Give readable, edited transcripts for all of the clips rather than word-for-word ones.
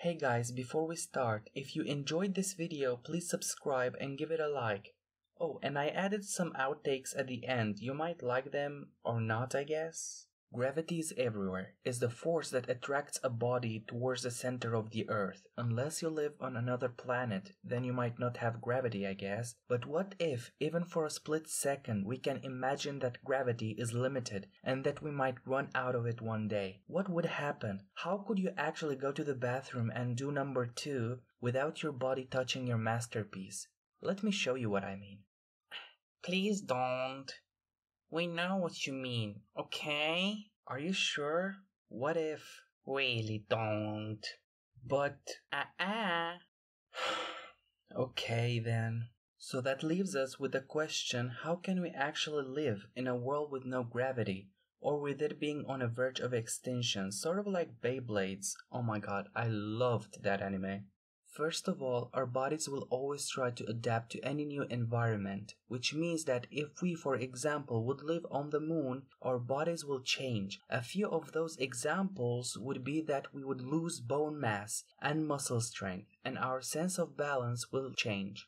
Hey guys, before we start, if you enjoyed this video, please subscribe and give it a like. Oh, and I added some outtakes at the end. You might like them or not, I guess. Gravity is everywhere. It's the force that attracts a body towards the center of the earth. Unless you live on another planet, then you might not have gravity, I guess. But what if, even for a split second, we can imagine that gravity is limited and that we might run out of it one day? What would happen? How could you actually go to the bathroom and do number 2 without your body touching your masterpiece? Let me show you what I mean. Please don't. We know what you mean, okay? Are you sure? What if? Really don't. But... Okay then. So that leaves us with the question, how can we actually live in a world with no gravity? Or with it being on the verge of extinction, sort of like Beyblades. Oh my god, I loved that anime. First of all, our bodies will always try to adapt to any new environment, which means that if we, for example, would live on the moon, our bodies will change. A few of those examples would be that we would lose bone mass and muscle strength, and our sense of balance will change.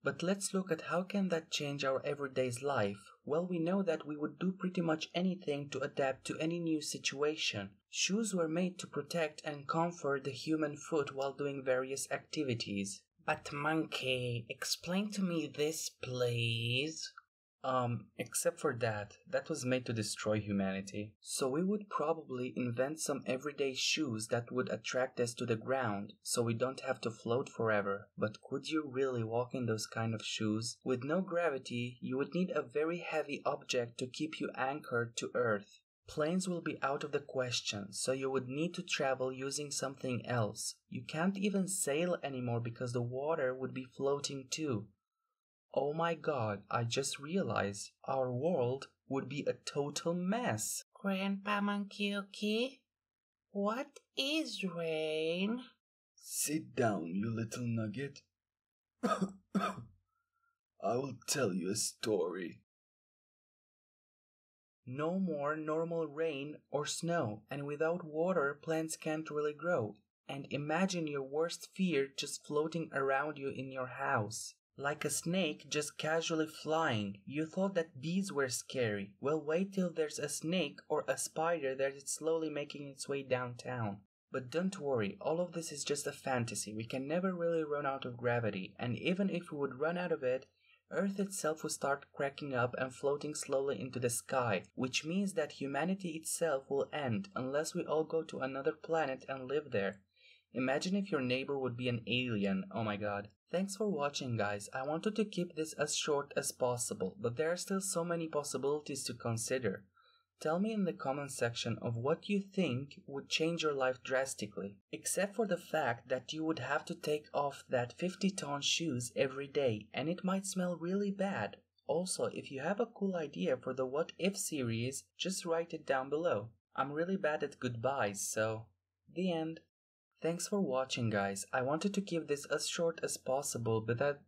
But let's look at how can that change our everyday's life. Well, we know that we would do pretty much anything to adapt to any new situation. Shoes were made to protect and comfort the human foot while doing various activities. But Monkey, explain to me this, please. Except for that was made to destroy humanity. So we would probably invent some everyday shoes that would attract us to the ground, so we don't have to float forever. But could you really walk in those kind of shoes? With no gravity, you would need a very heavy object to keep you anchored to Earth. Planes will be out of the question, so you would need to travel using something else. You can't even sail anymore because the water would be floating too. Oh my god, I just realized our world would be a total mess. Grandpa Munkiuke, what is rain? Sit down, you little nugget. I will tell you a story. No more normal rain or snow, and without water, plants can't really grow. And imagine your worst fear just floating around you in your house. Like a snake just casually flying. You thought that bees were scary. Well, wait till there's a snake or a spider that is slowly making its way downtown. But don't worry, all of this is just a fantasy. We can never really run out of gravity, and even if we would run out of it, Earth itself will start cracking up and floating slowly into the sky, which means that humanity itself will end unless we all go to another planet and live there. Imagine if your neighbor would be an alien, oh my god. Thanks for watching guys, I wanted to keep this as short as possible, but there are still so many possibilities to consider. Tell me in the comment section of what you think would change your life drastically, except for the fact that you would have to take off that 50-ton shoes every day and it might smell really bad. Also, if you have a cool idea for the What If series, just write it down below. I'm really bad at goodbyes, so the end. Thanks for watching guys, I wanted to keep this as short as possible, but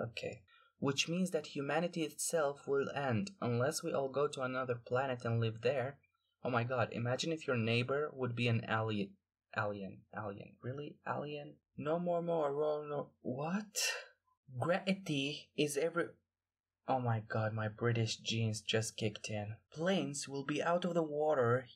okay. Which means that humanity itself will end unless we all go to another planet and live there. Oh my god, imagine if your neighbor would be an alien. Really? Alien? No. What? Gravity is Oh my god, my British genes just kicked in. Planes will be out of the water.